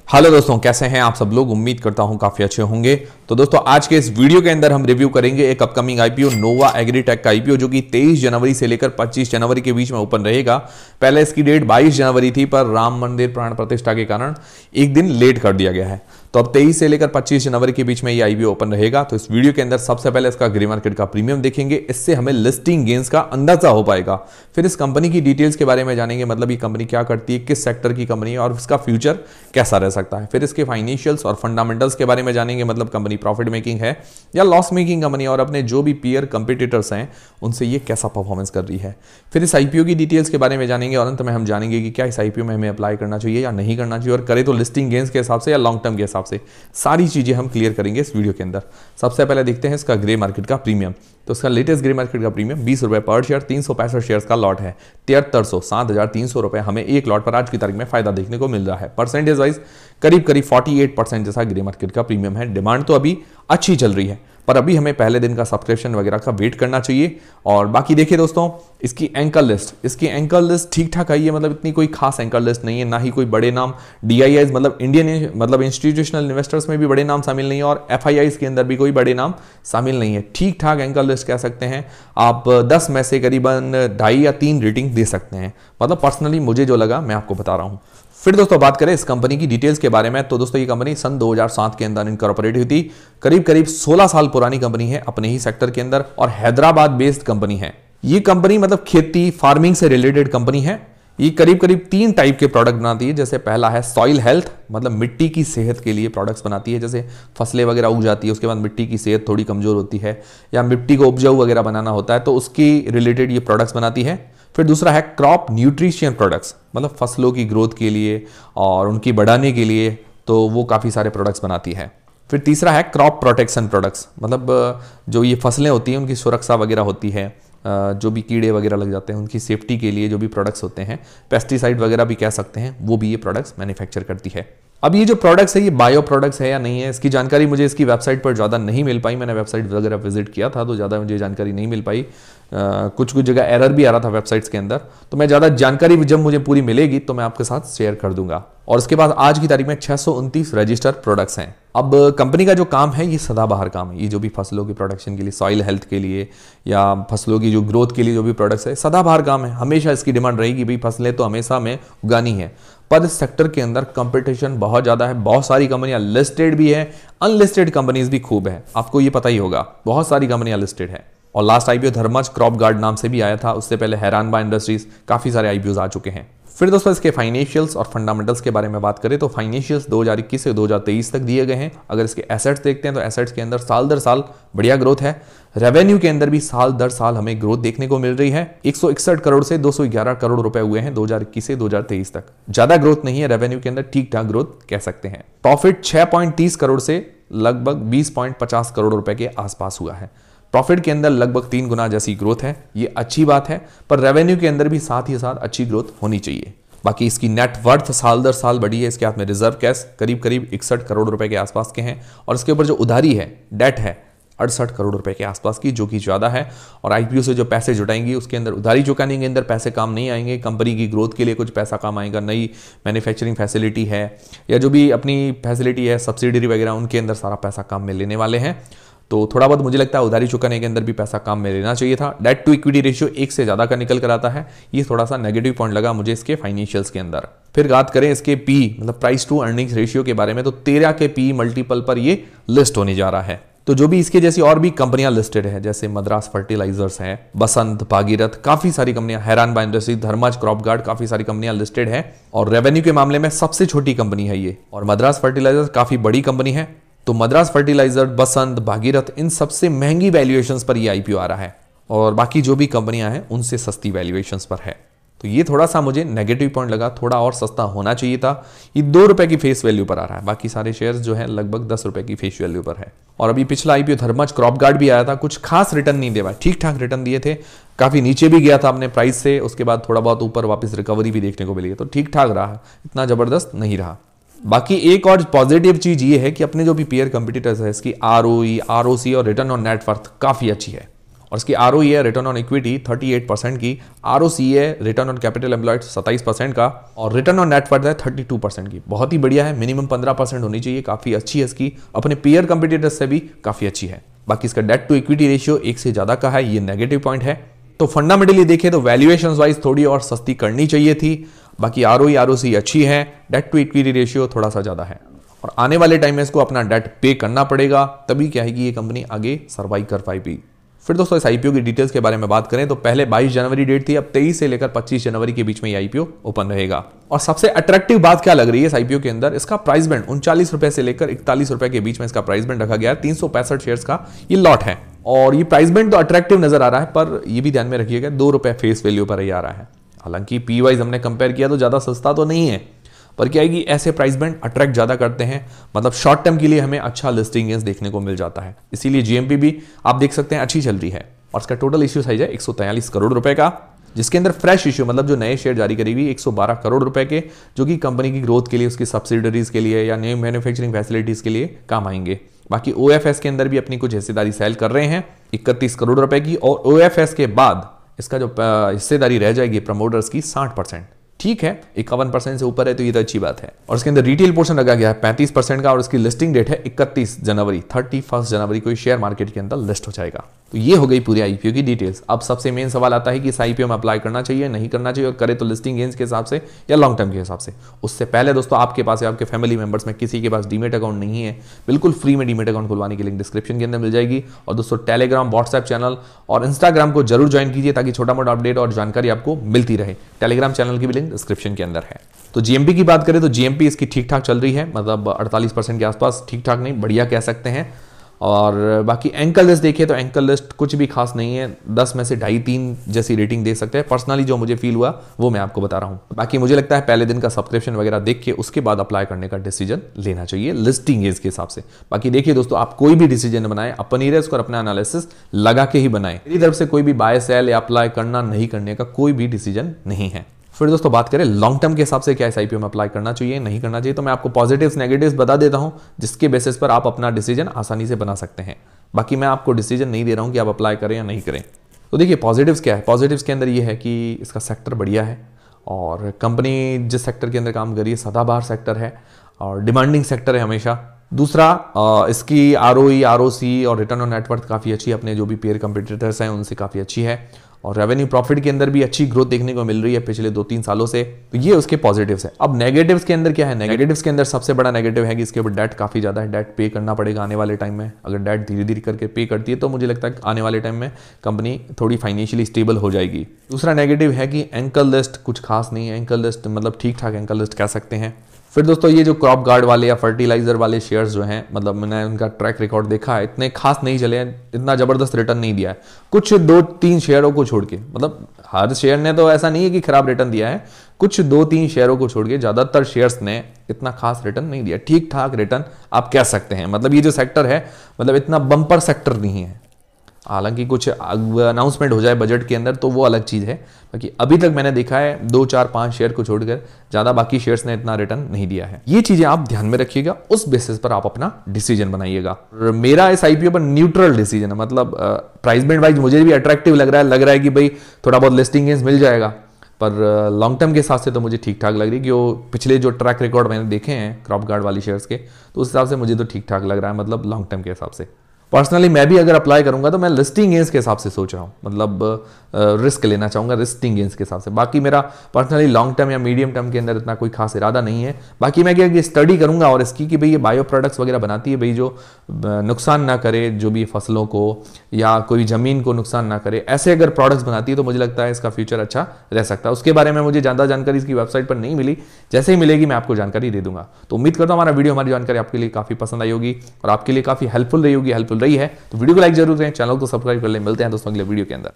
Hello दोस्तों, कैसे हैं आप सब लोग। उम्मीद करता हूं काफी अच्छे होंगे। तो दोस्तों आज के इस वीडियो के अंदर हम रिव्यू करेंगे एक अपकमिंग आईपीओ नोवा एग्रीटेक का आईपीओ, जो कि 23 जनवरी से लेकर 25 जनवरी के बीच में ओपन रहेगा। पहले इसकी डेट 22 जनवरी थी, पर राम मंदिर प्राण प्रतिष्ठा के कारण एक दिन लेट कर दिया गया है। तो अब 23 से लेकर 25 जनवरी के बीच में ये आईपीओ ओपन रहेगा। तो इस वीडियो के अंदर सबसे पहले इसका ग्रे मार्केट का प्रीमियम देखेंगे, इससे हमें लिस्टिंग गेन्स का अंदाजा हो पाएगा। फिर इस कंपनी की डिटेल्स के बारे में जानेंगे, मतलब ये कंपनी क्या करती है, किस सेक्टर की कंपनी है और इसका फ्यूचर कैसा रह सकता है। फिर इसके फाइनेंशियल्स और फंडामेंटल्स के बारे में जानेंगे, मतलब कंपनी प्रॉफिट मेकिंग है या लॉस मेकिंग कंपनी, और अपने जो भी पीयर कंपटीटर्स हैं उनसे ये कैसा परफॉर्मेंस कर रही है। फिर इस आईपीओ की डिटेल्स के बारे में जानेंगे और अंत में हम जानेंगे कि क्या इस आईपीओ में हमें अप्लाई करना चाहिए या नहीं करना चाहिए, और करे तो लिस्टिंग गेन्स के हिसाब से या लॉन्ग टर्म के हिसाब से। सारी चीजें हम क्लियर करेंगे इस वीडियो के अंदर। सबसे पहले देखते हैं इसका ग्रे मार्केट का प्रीमियम। तो इसका लेटेस्ट ग्रे मार्केट का प्रीमियम 20 रुपए पर शेयर, 365 शेयर्स का लॉट है। 7300 7,300 रुपए हमें एक लॉट पर आज की तारीख में फायदा देखने को मिल रहा है। परसेंटेज वाइज करीब 48% जैसा ग्रे मार्केट का प्रीमियम है। डिमांड तो अभी अच्छी चल रही है, पर अभी हमें पहले दिन का सब्सक्रिप्शन वगैरह का वेट करना चाहिए। और बाकी देखिए दोस्तों, इसकी एंकर लिस्ट ठीक ठाक आई है, मतलब इतनी कोई खास एंकर लिस्ट नहीं है, ना ही कोई बड़े नाम DIIs मतलब इंडियन मतलब इंस्टीट्यूशनल इन्वेस्टर्स में भी बड़े नाम शामिल नहीं है, और FIIs के अंदर भी कोई बड़े नाम शामिल नहीं है। ठीक ठाक एंकर लिस्ट कह सकते हैं आप। 10 में से करीबन 2.5 या 3 रेटिंग दे सकते हैं, मतलब पर्सनली मुझे जो लगा मैं आपको बता रहा हूं। फिर दोस्तों बात करें इस कंपनी की डिटेल्स के बारे में, तो दोस्तों ये कंपनी सन 2007 के अंदर इनकॉर्पोरेट हुई थी। करीब 16 साल पुरानी कंपनी है अपने ही सेक्टर के अंदर, और हैदराबाद बेस्ड कंपनी है। ये कंपनी मतलब खेती फार्मिंग से रिलेटेड कंपनी है। ये करीब 3 टाइप के प्रोडक्ट बनाती है। जैसे पहला है सॉइल हेल्थ, मतलब मिट्टी की सेहत के लिए प्रोडक्ट्स बनाती है। जैसे फसलें वगैरह उग जाती है, उसके बाद मिट्टी की सेहत थोड़ी कमजोर होती है या मिट्टी को उपजाऊ वगैरह बनाना होता है, तो उसकी रिलेटेड ये प्रोडक्ट्स बनाती है। फिर दूसरा है क्रॉप न्यूट्रिशन प्रोडक्ट्स, मतलब फसलों की ग्रोथ के लिए और उनकी बढ़ाने के लिए, तो वो काफ़ी सारे प्रोडक्ट्स बनाती है। फिर तीसरा है क्रॉप प्रोटेक्शन प्रोडक्ट्स, मतलब जो ये फसलें होती हैं उनकी सुरक्षा वगैरह होती है, जो भी कीड़े वगैरह लग जाते हैं उनकी सेफ्टी के लिए जो भी प्रोडक्ट्स होते हैं, पेस्टिसाइड वगैरह भी कह सकते हैं, वो भी ये प्रोडक्ट्स मैन्युफैक्चर करती है। अब ये जो प्रोडक्ट्स है ये बायो प्रोडक्ट्स है या नहीं है, इसकी जानकारी मुझे इसकी वेबसाइट पर ज़्यादा नहीं मिल पाई। मैंने वेबसाइट वगैरह विजिट किया था तो ज़्यादा मुझे जानकारी नहीं मिल पाई। कुछ जगह एरर भी आ रहा था वेबसाइट्स के अंदर, तो मैं ज़्यादा जानकारी जब मुझे पूरी मिलेगी तो मैं आपके साथ शेयर कर दूंगा। और उसके बाद आज की तारीख में 629 रजिस्टर्ड प्रोडक्ट्स हैं। अब कंपनी का जो काम है ये सदाबहार काम है। ये जो भी फसलों की प्रोडक्शन के लिए, सॉइल हेल्थ के लिए या फसलों की जो ग्रोथ के लिए जो भी प्रोडक्ट्स है, सदाबहार काम है। हमेशा इसकी डिमांड रहेगी, भाई फसलें तो हमेशा में उगानी है। पर इस सेक्टर के अंदर कंपटीशन बहुत ज़्यादा है। बहुत सारी कंपनियां लिस्टेड भी है, अनलिस्टेड कंपनीज भी खूब है, आपको ये पता ही होगा। बहुत सारी कंपनियां लिस्टेड है। और last IPO Dharmaj crop guard नाम से भी आया था, उससे पहले हैरानबा इंडस्ट्रीज, काफ़ी सारे आईपीओ आ चुके हैं। फिर दोस्तों इसके फाइनेंशियल्स और फंडामेंटल्स के बारे में बात करें तो फाइनेंशियल्स 2021 से 2023 तक दिए गए हैं। अगर इसके एसेट्स देखते हैं तो एसेट्स के अंदर साल दर साल बढ़िया ग्रोथ है। रेवेन्यू के अंदर भी साल दर साल हमें ग्रोथ देखने को मिल रही है। 161 करोड़ से 211 करोड़ रुपए हुए हैं 2021 से 2023 तक। ज्यादा ग्रोथ नहीं है रेवेन्यू के अंदर, ठीक ठाक ग्रोथ कह सकते हैं। प्रॉफिट 6.30 करोड़ से लगभग 20.50 करोड़ रुपए के आसपास हुआ है। प्रॉफिट के अंदर लगभग 3 गुना जैसी ग्रोथ है, ये अच्छी बात है। पर रेवेन्यू के अंदर भी साथ ही साथ अच्छी ग्रोथ होनी चाहिए। बाकी इसकी नेट वर्थ साल दर साल बढ़ी है। इसके हाथ में रिजर्व कैश करीब 61 करोड़ रुपए के आसपास के हैं, और इसके ऊपर जो उधारी है, डेट है 68 करोड़ रुपए के आसपास की, जो कि ज्यादा है। और आईपीओ से जो पैसे जुटाएंगी उसके अंदर उधारी चुकाने के अंदर पैसे काम नहीं आएंगे, कंपनी की ग्रोथ के लिए कुछ पैसा काम आएगा। नई मैन्युफैक्चरिंग फैसिलिटी है या जो भी अपनी फैसिलिटी है, सब्सिडरी वगैरह, उनके अंदर सारा पैसा काम में लेने वाले हैं। तो थोड़ा बहुत मुझे लगता है उधारी चुकाने के अंदर भी पैसा काम में लेना चाहिए था। डेट टू इक्विटी रेशियो 1 से ज्यादा का निकल कर आता है, ये थोड़ा सा नेगेटिव पॉइंट लगा मुझे इसके फाइनेंशियल्स के अंदर। फिर बात करें इसके पी मतलब प्राइस टू अर्निंग्स रेशियो के बारे में, तो 13 के पी मल्टीपल पर ये लिस्ट होने जा रहा है। तो जो भी इसके जैसी और भी कंपनियां लिस्टेड है, जैसे मद्रास फर्टिलाइजर्स है, बसंत, भागीरथ, काफी सारी कंपनियां, हैरानबा इंडस्ट्रीज, धर्मज क्रॉप गार्ड, काफी सारी कंपनियां लिस्टेड है। और रेवेन्यू के मामले में सबसे छोटी कंपनी है ये, और मद्रास फर्टिलाइजर्स काफी बड़ी कंपनी है। तो मद्रास फर्टिलाइजर, बसंत, भागीरथ, इन सबसे महंगी वैल्यूएशंस पर ये आईपीओ आ रहा है, और बाकी जो भी कंपनियां हैं उनसे सस्ती वैल्यूएशंस पर है। तो ये थोड़ा सा मुझे नेगेटिव पॉइंट लगा, थोड़ा और सस्ता होना चाहिए था। ये 2 रुपए की फेस वैल्यू पर आ रहा है, बाकी सारे शेयर्स जो है लगभग 10 रुपए की फेस वैल्यू पर है। और अभी पिछला आईपीओ धर्मज क्रॉप गार्ड भी आया था, कुछ खास रिटर्न नहीं दे पाया, ठीक ठाक रिटर्न दिए थे, काफी नीचे भी गया था अपने प्राइस से, उसके बाद थोड़ा बहुत ऊपर वापस रिकवरी भी देखने को मिली है, तो ठीक ठाक रहा, इतना जबरदस्त नहीं रहा। बाकी एक और पॉजिटिव चीज ये है कि अपने जो भी पीयर कंपटीटर्स है, इसकी ROE, ROC और रिटर्न ऑन नेट वर्थ काफी अच्छी है। और और इसकी ROE है रिटर्न ऑन इक्विटी 38% की, ROC है रिटर्न ऑन कैपिटल एम्प्लॉयड 27% का, और रिटर्न ऑन नेट वर्थ है 32% की। बहुत ही बढ़िया है, मिनिमम 15% होनी चाहिए, काफी अच्छी है इसकी, अपने पीयर कंपटीटर्स से भी काफी अच्छी है। बाकी इसका डेट टू इक्विटी रेशियो 1 से ज्यादा का है, ये नेगेटिव पॉइंट है। तो फंडामेंटली देखें तो वैल्यूएशन वाइज थोड़ी और सस्ती करनी चाहिए थी। बाकी ROE ROC अच्छी है, डेट टू इक्विटी रेशियो थोड़ा सा ज्यादा है, और आने वाले टाइम में इसको अपना डेट पे करना पड़ेगा, तभी क्या है कि ये कंपनी आगे सर्वाइव कर पाएगी। फिर दोस्तों इस आईपीओ की डिटेल्स के बारे में बात करें तो पहले 22 जनवरी डेट थी, अब 23 से लेकर 25 जनवरी के बीच में ये आईपीओ ओपन रहेगा। और सबसे अट्रैक्टिव बात क्या लग रही है इस आईपीओ के अंदर, इसका प्राइस बैंड 39 रुपए से लेकर 41 रुपए के बीच में इसका प्राइस बैंड रखा गया है। 365 शेयर्स का ये लॉट है, और ये प्राइस बैंड तो अट्रैक्टिव नजर आ रहा है, पर ये भी ध्यान में रखिएगा 2 रुपए फेस वैल्यू पर ही आ रहा है। हालांकि पी वाइज हमने कंपेयर किया तो ज्यादा सस्ता तो नहीं है, पर क्या है कि ऐसे प्राइस बैंड अट्रैक्ट ज्यादा करते हैं, मतलब शॉर्ट टर्म के लिए हमें अच्छा लिस्टिंग गेन्स देखने को मिल जाता है। इसीलिए जीएमपी भी आप देख सकते हैं अच्छी चल रही है, और इसका टोटल इश्यू साइज है 143 करोड़ रुपए का, जिसके अंदर फ्रेश इश्यू मतलब जो नए शेयर जारी करेगी 112 करोड़ रुपए के, जो कि कंपनी की ग्रोथ के लिए, उसकी सब्सिडरीज के लिए या नई मैन्युफैक्चरिंग फैसिलिटीज के लिए काम आएंगे। बाकी OFS के अंदर भी अपनी कुछ हिस्सेदारी सेल कर रहे हैं 31 करोड़ रुपए की, और OFS के बाद इसका जो हिस्सेदारी रह जाएगी प्रमोटर्स की 60%। ठीक है, 51% से ऊपर है तो ये तो अच्छी बात है। और इसके अंदर रिटेल पोर्शन लगा गया है 35% का, और इसकी लिस्टिंग डेट है 31 जनवरी, 31 जनवरी को शेयर मार्केट के अंदर लिस्ट हो जाएगा। तो ये हो गई पूरी आईपीओ की डिटेल्स। अब सबसे मेन सवाल आता है कि इस आईपीओ में अप्लाई करना चाहिए नहीं करना चाहिए, और करे तो लिस्टिंग गेन्स के हिसाब से या लॉन्ग टर्म के हिसाब से। उससे पहले दोस्तों आपके पास या आपके फैमिली मेंबर्स में किसी के पास डीमेट अकाउंट नहीं है, बिल्कुल फ्री में डीमेट अकाउंट खुलवाने की लिंक डिस्क्रिप्शन के अंदर मिल जाएगी। और दोस्तों टेलीग्राम, व्हाट्सएप चैनल और इंस्टाग्राम को जरूर ज्वाइन कीजिए, ताकि छोटा मोटा अपडेट और जानकारी आपको मिलती रहे। टेलीग्राम चैनल की भी लिंक डिस्क्रिप्शन के अंदर है। तो जीएमपी की बात करें तो जीएमपी इसकी ठीक ठाक चल रही है, मतलब 48% के आसपास, ठीक ठाक नहीं बढ़िया कह सकते हैं। और बाकी एंकल लिस्ट देखिए तो एंकल लिस्ट कुछ भी खास नहीं है, 10 में से 2.5-3 जैसी रेटिंग दे सकते हैं। पर्सनली जो मुझे फील हुआ वो मैं आपको बता रहा हूं। बाकी मुझे लगता है पहले दिन का सब्सक्रिप्शन वगैरह देख के उसके बाद अप्लाई करने का डिसीजन लेना चाहिए लिस्टिंग एज के हिसाब से। बाकी देखिए दोस्तों, आप कोई भी डिसीजन बनाए अपनी रिस्क और अपना एनालिसिस लगा के ही बनाए। मेरी तरफ से कोई भी बाय सेल या अप्लाई करना नहीं करने का कोई भी डिसीजन नहीं है। फिर दोस्तों बात करें लॉन्ग टर्म के हिसाब से क्या इस आईपीओ में अप्लाई करना चाहिए नहीं करना चाहिए, तो मैं आपको पॉजिटिव्स नेगेटिव्स बता देता हूं, जिसके बेसिस पर आप अपना डिसीजन आसानी से बना सकते हैं। बाकी मैं आपको डिसीजन नहीं दे रहा हूं कि आप अप्लाई करें या नहीं करें। तो देखिए पॉजिटिव्स क्या है, पॉजिटिव्स के अंदर ये है कि इसका सेक्टर बढ़िया है, और कंपनी जिस सेक्टर के अंदर काम कर रही है सदाबहार सेक्टर है और डिमांडिंग सेक्टर है हमेशा। दूसरा इसकी ROE ROC और रिटर्न ऑन नेटवर्थ काफ़ी अच्छी है, अपने जो भी पेयर कंपटीटर्स हैं उनसे काफ़ी अच्छी है, और रेवेन्यू प्रॉफिट के अंदर भी अच्छी ग्रोथ देखने को मिल रही है पिछले 2-3 सालों से। तो ये उसके पॉजिटिव्स है। अब नेगेटिव्स के अंदर क्या है, नेगेटिव्स के अंदर सबसे बड़ा नेगेटिव है कि इसके ऊपर डेट काफ़ी ज़्यादा है, डेट पे करना पड़ेगा आने वाले टाइम में। अगर डेट धीरे धीरे करके पे करती है तो मुझे लगता है कि आने वाले टाइम में कंपनी थोड़ी फाइनेंशियली स्टेबल हो जाएगी। दूसरा नेगेटिव है कि एंकल लिस्ट कुछ खास नहीं है, एंकल लिस्ट मतलब ठीक ठाक एंकल लिस्ट कह सकते हैं। फिर दोस्तों ये जो क्रॉप गार्ड वाले या फर्टिलाइजर वाले शेयर्स जो हैं, मतलब मैंने उनका ट्रैक रिकॉर्ड देखा है, इतने खास नहीं चले हैं, इतना जबरदस्त रिटर्न नहीं दिया है, कुछ 2-3 शेयरों को छोड़ के। मतलब हर शेयर ने तो ऐसा नहीं है कि खराब रिटर्न दिया है, कुछ 2-3 शेयरों को छोड़ के ज्यादातर शेयर्स ने इतना खास रिटर्न नहीं दिया, ठीक ठाक रिटर्न आप कह सकते हैं। मतलब ये जो सेक्टर है मतलब इतना बम्पर सेक्टर नहीं है। हालांकि कुछ अनाउंसमेंट हो जाए बजट के अंदर तो वो अलग चीज़ है, बाकी अभी तक मैंने देखा है 2, 4, 5 शेयर को छोड़कर ज़्यादा बाकी शेयर्स ने इतना रिटर्न नहीं दिया है। ये चीज़ें आप ध्यान में रखिएगा, उस बेसिस पर आप अपना डिसीजन बनाइएगा। मेरा इस आईपीओ पर न्यूट्रल डिसीजन है, मतलब प्राइस बैंड वाइज मुझे भी अट्रैक्टिव लग रहा है कि भाई थोड़ा बहुत लिस्टिंग गेन्स मिल जाएगा, पर लॉन्ग टर्म के हिसाब से तो मुझे ठीक ठाक लग रही है कि वो पिछले जो ट्रैक रिकॉर्ड मैंने देखे हैं क्रॉप गार्ड वाली शेयर्स के, तो उस हिसाब से मुझे तो ठीक ठाक लग रहा है, मतलब लॉन्ग टर्म के हिसाब से। पर्सनली मैं भी अगर अप्लाई करूंगा तो मैं लिस्टिंग गेन्स के हिसाब से सोच रहा हूँ, मतलब रिस्क लेना चाहूंगा लिस्टिंग गेन्स के हिसाब से। बाकी मेरा पर्सनली लॉन्ग टर्म या मीडियम टर्म के अंदर इतना कोई खास इरादा नहीं है। बाकी मैं क्या स्टडी करूंगा और इसकी कि भाई ये बायो प्रोडक्ट्स वगैरह बनाती है, भाई जो नुकसान ना करे जो भी फसलों को या कोई ज़मीन को नुकसान ना करे, ऐसे अगर प्रोडक्ट्स बनाती है तो मुझे लगता है इसका फ्यूचर अच्छा रह सकता है। उसके बारे में मुझे ज़्यादा जानकारी इसकी वेबसाइट पर नहीं मिली, जैसे ही मिलेगी मैं आपको जानकारी दे दूंगा। तो उम्मीद करता हूँ हमारा वीडियो, हमारी जानकारी आपके लिए काफ़ी पसंद आई होगी और आपके लिए काफ़ी हेल्पफुल रही होगी, हेल्पफुल रही है। तो वीडियो को लाइक जरूर करें, चैनल को सब्सक्राइब कर लें। मिलते हैं दोस्तों अगले वीडियो के अंदर।